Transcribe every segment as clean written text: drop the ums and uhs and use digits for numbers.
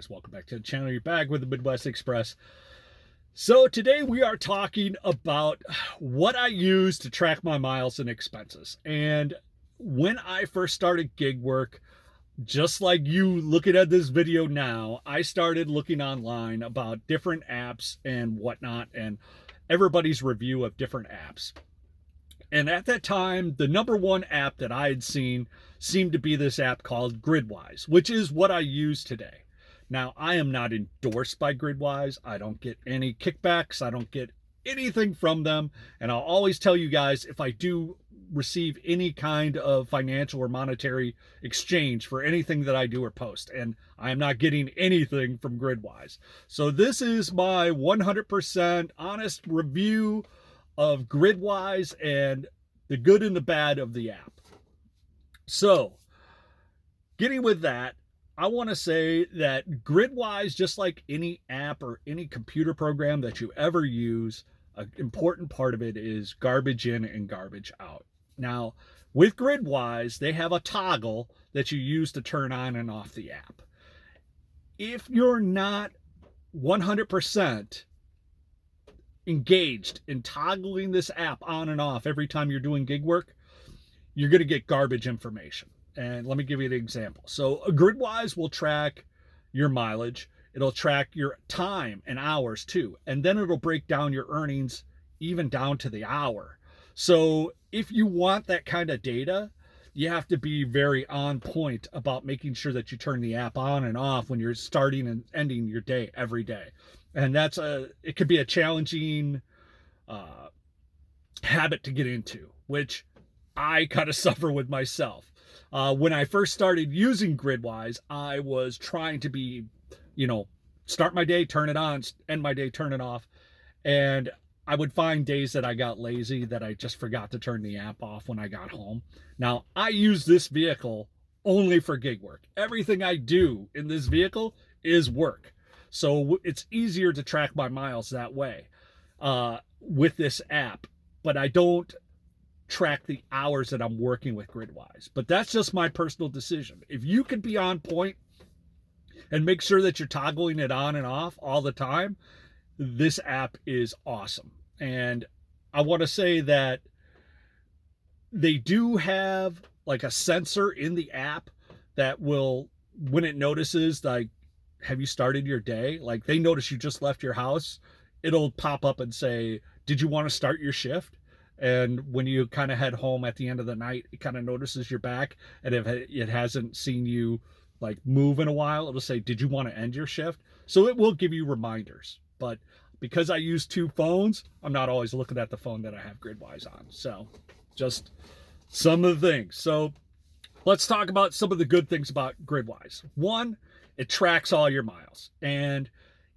guys, welcome back to the channel. You're back with the Midwest Express. So today we are talking about what I use to track my miles and expenses. And when I first started gig work, just like you looking at this video now, I started looking online about different apps and whatnot and everybody's review of different apps. And at that time, the number one app that I had seen seemed to be this app called Gridwise, which is what I use today. Now, I am not endorsed by Gridwise. I don't get any kickbacks. I don't get anything from them. And I'll always tell you guys, if I do receive any kind of financial or monetary exchange for anything that I do or post, and I am not getting anything from Gridwise. So this is my 100% honest review of Gridwise and the good and the bad of the app. So, getting with that, I want to say that Gridwise, just like any app or any computer program that you ever use, an important part of it is garbage in and garbage out. Now, with Gridwise, they have a toggle that you use to turn on and off the app. If you're not 100% engaged in toggling this app on and off every time you're doing gig work, you're going to get garbage information. And let me give you an example. So Gridwise will track your mileage. It'll track your time and hours too. And then it'll break down your earnings even down to the hour. So if you want that kind of data, you have to be very on point about making sure that you turn the app on and off when you're starting and ending your day every day. And it could be a challenging habit to get into, which I kind of suffer with myself. When I first started using Gridwise, I was trying to be, start my day, turn it on, end my day, turn it off. And I would find days that I got lazy, that I just forgot to turn the app off when I got home. Now, I use this vehicle only for gig work. Everything I do in this vehicle is work. So it's easier to track my miles that way with this app. But I don't track the hours that I'm working with Gridwise. But that's just my personal decision. If you can be on point and make sure that you're toggling it on and off all the time, this app is awesome. And I want to say that they do have like a sensor in the app that will, when it notices, like, have you started your day? Like, they notice you just left your house, it'll pop up and say, did you want to start your shift? And when you kind of head home at the end of the night, it kind of notices you're back. And if it hasn't seen you like move in a while, it'll say, did you want to end your shift? So it will give you reminders. But because I use two phones, I'm not always looking at the phone that I have Gridwise on. So just some of the things. So let's talk about some of the good things about Gridwise. One, it tracks all your miles. And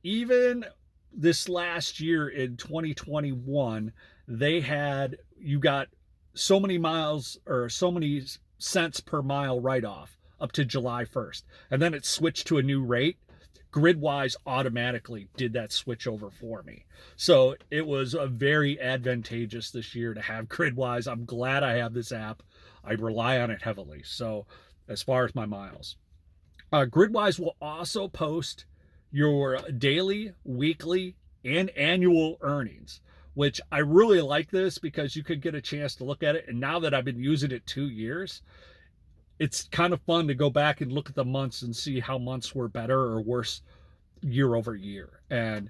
even this last year in 2021, you got so many miles or so many cents per mile write-off up to July 1st. And then it switched to a new rate. Gridwise automatically did that switch over for me. So it was a very advantageous this year to have Gridwise. I'm glad I have this app. I rely on it heavily. So as far as my miles, Gridwise will also post your daily, weekly, and annual earnings, which I really like this because you could get a chance to look at it. And now that I've been using it 2 years, it's kind of fun to go back and look at the months and see how months were better or worse year over year. And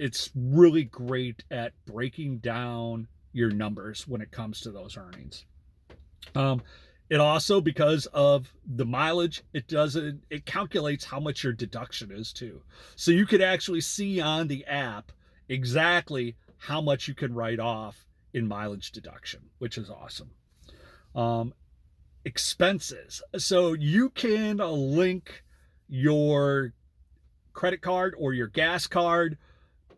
it's really great at breaking down your numbers when it comes to those earnings. It also, because of the mileage, it calculates how much your deduction is too. So you could actually see on the app exactly how much you can write off in mileage deduction, which is awesome. Expenses. So you can link your credit card or your gas card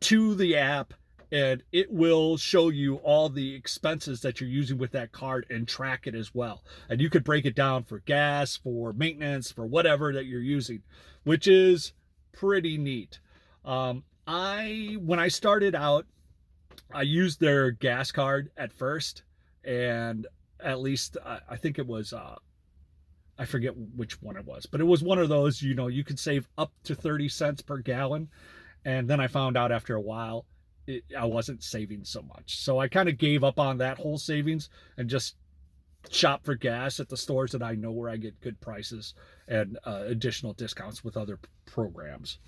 to the app, and it will show you all the expenses that you're using with that card and track it as well. And you could break it down for gas, for maintenance, for whatever that you're using, which is pretty neat. When I started out, I used their gas card at first, and at least I think it was I forget which one it was, but it was one of those, you could save up to 30 cents per gallon. And then I found out after a while, I wasn't saving so much. So I kind of gave up on that whole savings and just shop for gas at the stores that I know where I get good prices and additional discounts with other programs.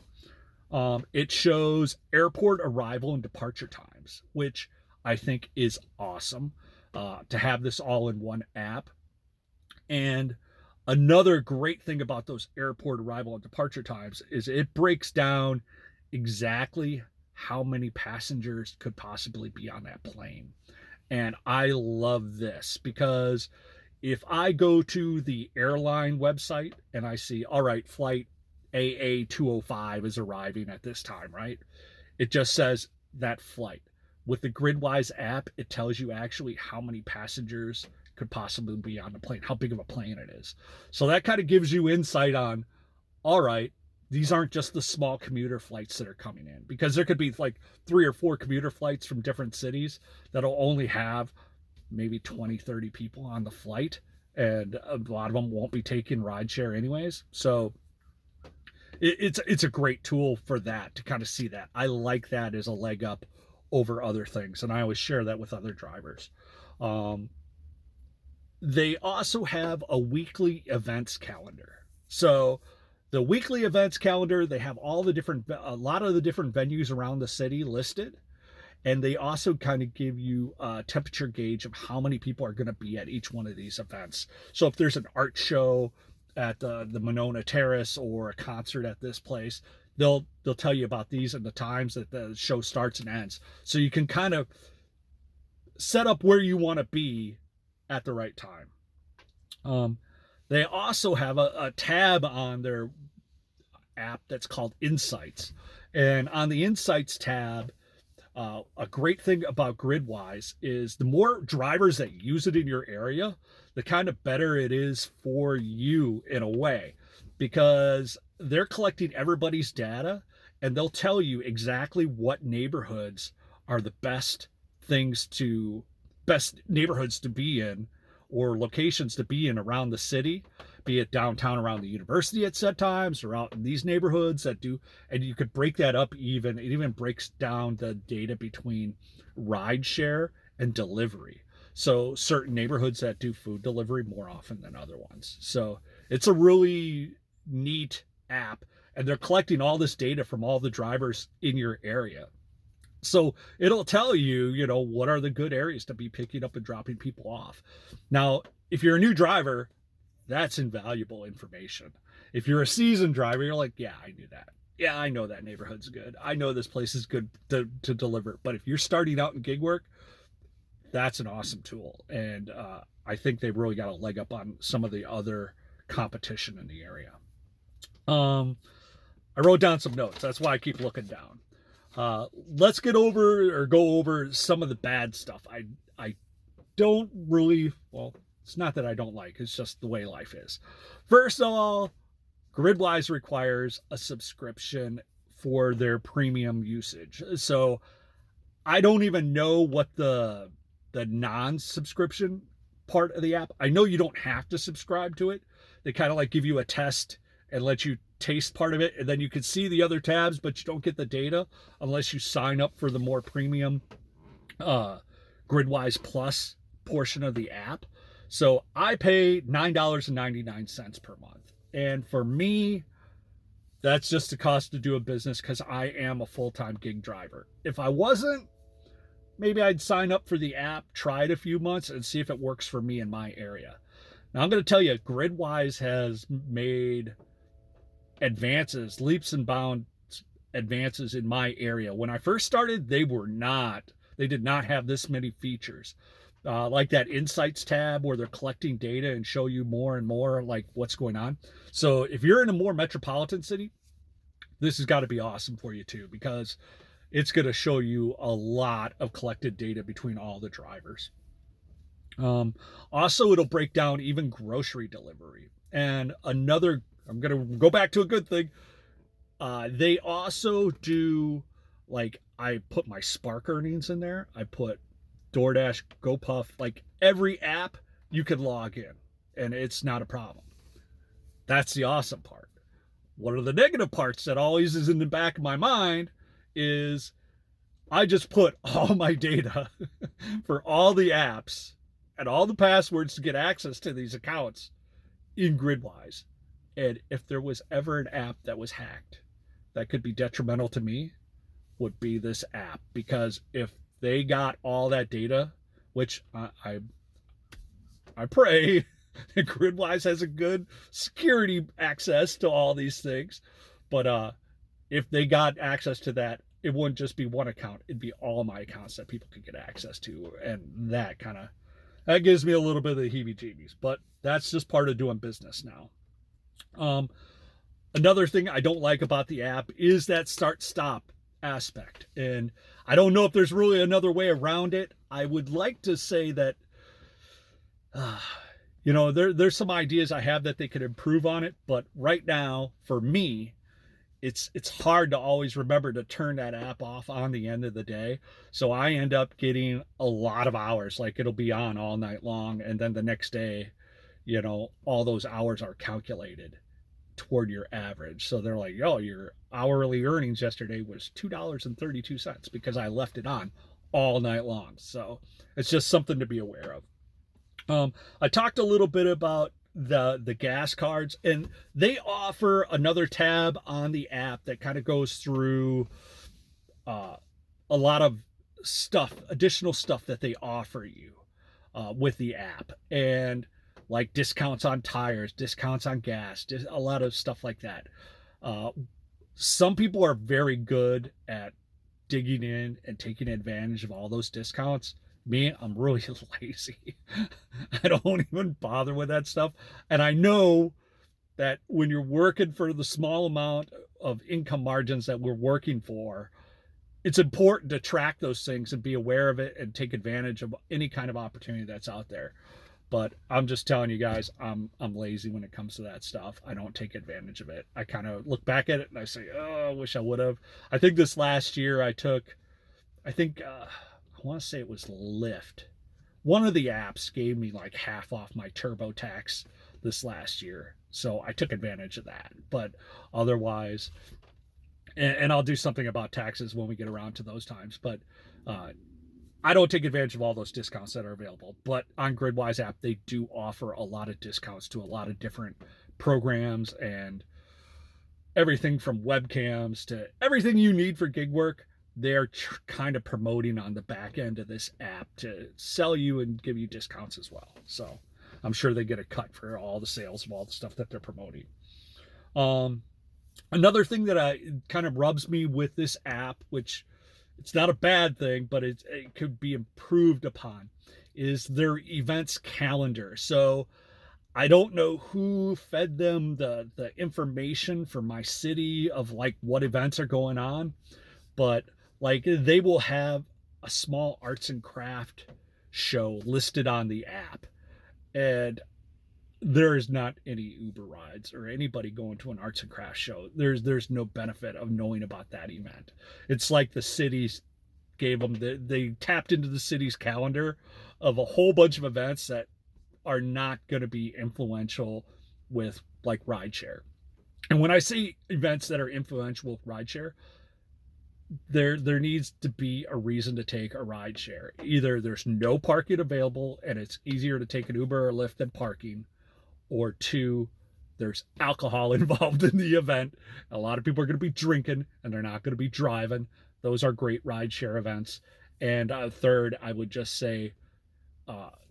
It shows airport arrival and departure times, which I think is awesome to have this all in one app. And another great thing about those airport arrival and departure times is it breaks down exactly how many passengers could possibly be on that plane. And I love this because if I go to the airline website and I see, all right, flight AA 205 is arriving at this time, right? It just says that flight. With the Gridwise app, it tells you actually how many passengers could possibly be on the plane, how big of a plane it is. So that kind of gives you insight on, all right, these aren't just the small commuter flights that are coming in, because there could be like 3 or 4 commuter flights from different cities that'll only have maybe 20, 30 people on the flight, and a lot of them won't be taking rideshare anyways. So it's a great tool for that, to kind of see that. I like that as a leg up over other things, and I always share that with other drivers. They also have a weekly events calendar. So the weekly events calendar, they have a lot of the different venues around the city listed. And they also kind of give you a temperature gauge of how many people are going to be at each one of these events. So if there's an art show at the Monona Terrace or a concert at this place, they'll tell you about these and the times that the show starts and ends. So you can kind of set up where you want to be at the right time. They also have a tab on their app that's called Insights. And on the Insights tab, a great thing about Gridwise is the more drivers that use it in your area, the kind of better it is for you in a way, because they're collecting everybody's data and they'll tell you exactly what neighborhoods are the best neighborhoods to be in, or locations to be in around the city, be it downtown around the university at set times or out in these neighborhoods that do. And you could break that up. It even breaks down the data between rideshare and delivery. So certain neighborhoods that do food delivery more often than other ones. So it's a really neat app, and they're collecting all this data from all the drivers in your area. So it'll tell you, what are the good areas to be picking up and dropping people off. Now, if you're a new driver, that's invaluable information. If you're a seasoned driver, you're like, yeah, I knew that. Yeah, I know that neighborhood's good. I know this place is good to deliver. But if you're starting out in gig work, that's an awesome tool. And I think they've really got a leg up on some of the other competition in the area. I wrote down some notes. That's why I keep looking down. Let's go over some of the bad stuff. I don't really, well, it's not that I don't like, it's just the way life is. First of all, Gridwise requires a subscription for their premium usage. So I don't even know what the non-subscription part of the app. I know you don't have to subscribe to it. They kind of like give you a test and let you taste part of it, and then you can see the other tabs, but you don't get the data unless you sign up for the more premium Gridwise Plus portion of the app. So I pay $9.99 per month. And for me, that's just the cost to do a business, because I am a full-time gig driver. If I wasn't, maybe I'd sign up for the app, try it a few months, and see if it works for me in my area. Now, I'm going to tell you, Gridwise has made advances, leaps and bounds advances in my area. When I first started, they did not have this many features. Like that Insights tab where they're collecting data and show you more and more like what's going on. So if you're in a more metropolitan city, this has got to be awesome for you too, because it's going to show you a lot of collected data between all the drivers. Also, it'll break down even grocery delivery. And I'm going to go back to a good thing. They also do, like, I put my Spark earnings in there. I put DoorDash, GoPuff, like every app you could log in, and it's not a problem. That's the awesome part. One of the negative parts that always is in the back of my mind is I just put all my data for all the apps and all the passwords to get access to these accounts in Gridwise. And if there was ever an app that was hacked that could be detrimental to me, would be this app. Because if they got all that data, which I pray that Gridwise has a good security access to all these things, but if they got access to that, it wouldn't just be one account, it'd be all my accounts that people could get access to. And that gives me a little bit of the heebie-jeebies, but that's just part of doing business now. Another thing I don't like about the app is that start-stop aspect. And I don't know if there's really another way around it. I would like to say that, there's some ideas I have that they could improve on it. But right now, for me, it's hard to always remember to turn that app off on the end of the day. So I end up getting a lot of hours. Like, it'll be on all night long. And then the next day, all those hours are calculated toward your average. So they're like, oh, your hourly earnings yesterday was $2.32 because I left it on all night long. So it's just something to be aware of. I talked a little bit about the gas cards, and they offer another tab on the app that kind of goes through a lot of stuff, additional stuff that they offer you with the app. And like discounts on tires, discounts on gas, a lot of stuff like that. Some people are very good at digging in and taking advantage of all those discounts. Me, I'm really lazy. I don't even bother with that stuff. And I know that when you're working for the small amount of income margins that we're working for, it's important to track those things and be aware of it and take advantage of any kind of opportunity that's out there. But I'm just telling you guys, I'm lazy when it comes to that stuff. I don't take advantage of it. I kind of look back at it and I say, oh, I wish I would have. I think this last year I want to say it was Lyft. One of the apps gave me like half off my TurboTax this last year. So I took advantage of that. But otherwise, and I'll do something about taxes when we get around to those times. But I don't take advantage of all those discounts that are available. But on Gridwise app, they do offer a lot of discounts to a lot of different programs and everything from webcams to everything you need for gig work. They're kind of promoting on the back end of this app to sell you and give you discounts as well. So I'm sure they get a cut for all the sales of all the stuff that they're promoting. Another thing that kind of rubs me with this app, which it's not a bad thing, but it could be improved upon, is their events calendar. So I don't know who fed them the information for my city of like what events are going on, but like they will have a small arts and craft show listed on the app, and there is not any Uber rides or anybody going to an arts and crafts show. There's no benefit of knowing about that event. It's like the cities gave them, they tapped into the city's calendar of a whole bunch of events that are not going to be influential with like rideshare. And when I say events that are influential with rideshare, there needs to be a reason to take a rideshare. Either there's no parking available and it's easier to take an Uber or Lyft than parking, or two, there's alcohol involved in the event. A lot of people are going to be drinking and they're not going to be driving. Those are great rideshare events. And third, I would just say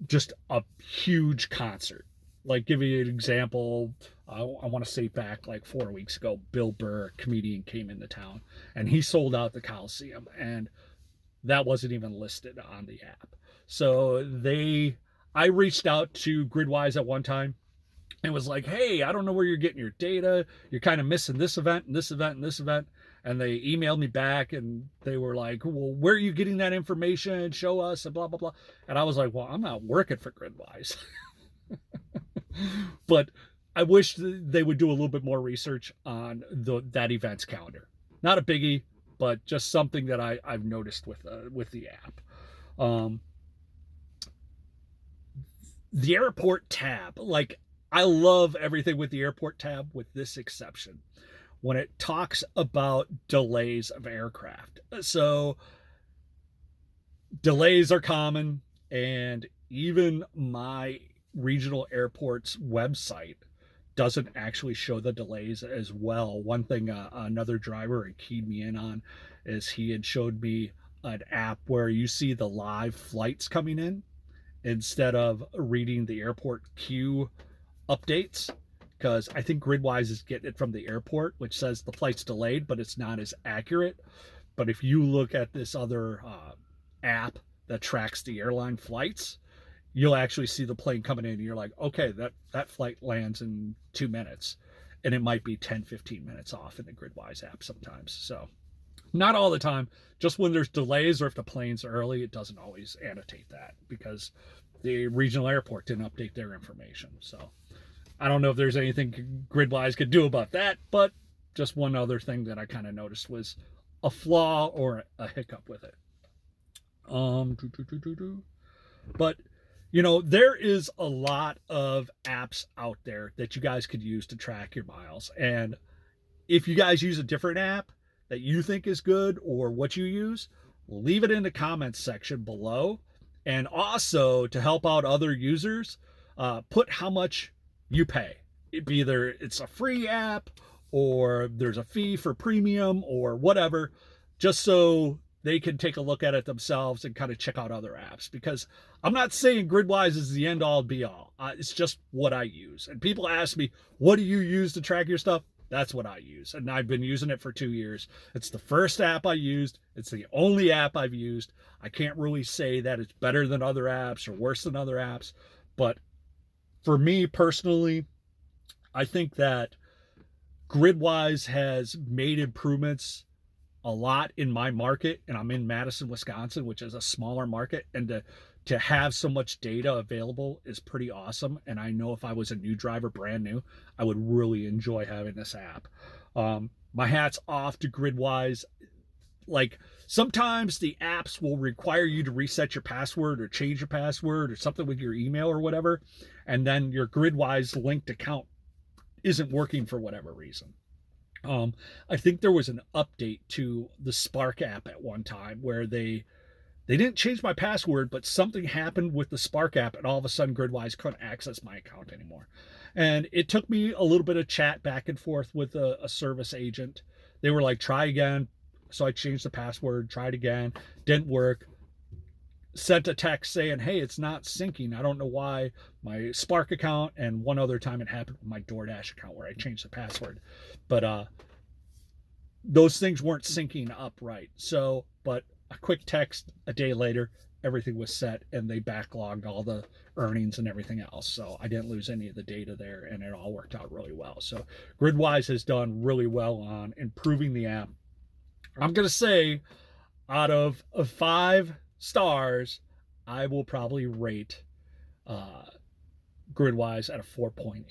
just a huge concert. Like, give you an example, I want to say back like 4 weeks ago, Bill Burr, a comedian, came into town and he sold out the Coliseum, and that wasn't even listed on the app. So I reached out to Gridwise at one time and was like, hey, I don't know where you're getting your data. You're kind of missing this event and this event and this event. And they emailed me back and they were like, well, where are you getting that information? Show us, and blah, blah, blah. And I was like, well, I'm not working for Gridwise. But I wish they would do a little bit more research on that events calendar. Not a biggie, but just something that I've noticed with the app. The airport tab, like, I love everything with the airport tab with this exception when it talks about delays of aircraft. So delays are common, and even my regional airport's website doesn't actually show the delays as well. One thing another driver had keyed me in on is he had showed me an app where you see the live flights coming in instead of reading the airport queue updates, because I think Gridwise is getting it from the airport, which says the flight's delayed, but it's not as accurate. But if you look at this other app that tracks the airline flights, you'll actually see the plane coming in and you're like, okay, that flight lands in 2 minutes. And it might be 10-15 minutes off in the Gridwise app sometimes. So not all the time, just when there's delays or if the plane's early, it doesn't always annotate that because the regional airport didn't update their information. So I don't know if there's anything Gridwise could do about that, but just one other thing that I kind of noticed was a flaw or a hiccup with it. But there is a lot of apps out there that you guys could use to track your miles. And if you guys use a different app that you think is good or what you use, leave it in the comments section below. And also, to help out other users, put how much you pay. Either it's a free app or there's a fee for premium or whatever, just so they can take a look at it themselves and kind of check out other apps. Because I'm not saying Gridwise is the end all be all. It's just what I use. And people ask me, what do you use to track your stuff? That's what I use. And I've been using it for 2 years. It's the first app I used. It's the only app I've used. I can't really say that it's better than other apps or worse than other apps. But for me personally, I think that Gridwise has made improvements a lot in my market, and I'm in Madison, Wisconsin, which is a smaller market, and to have so much data available is pretty awesome. And I know if I was a new driver, brand new, I would really enjoy having this app. My hat's off to Gridwise. Like, sometimes the apps will require you to reset your password or change your password or something with your email or whatever, and then your Gridwise linked account isn't working for whatever reason. I think there was an update to the Spark app at one time where they didn't change my password, but something happened with the Spark app, and all of a sudden Gridwise couldn't access my account anymore. And it took me a little bit of chat back and forth with a service agent. They were like, try again. So I changed the password, tried again, didn't work. Sent a text saying, hey, it's not syncing. I don't know why. My Spark account, and one other time it happened with my DoorDash account where I changed the password. But those things weren't syncing up right. So, but a quick text a day later, everything was set, and they backlogged all the earnings and everything else. So I didn't lose any of the data there, and it all worked out really well. So Gridwise has done really well on improving the app. I'm going to say out of 5 stars, I will probably rate Gridwise at a 4.8.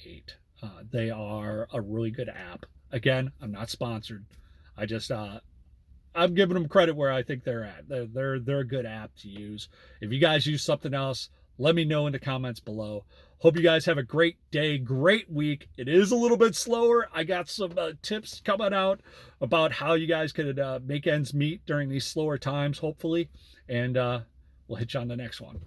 They are a really good app. Again, I'm not sponsored. I just I'm giving them credit where I think they're at. They're a good app to use. If you guys use something else, let me know in the comments below. Hope you guys have a great day, great week. It is a little bit slower. I got some tips coming out about how you guys could make ends meet during these slower times, hopefully. And we'll hit you on the next one.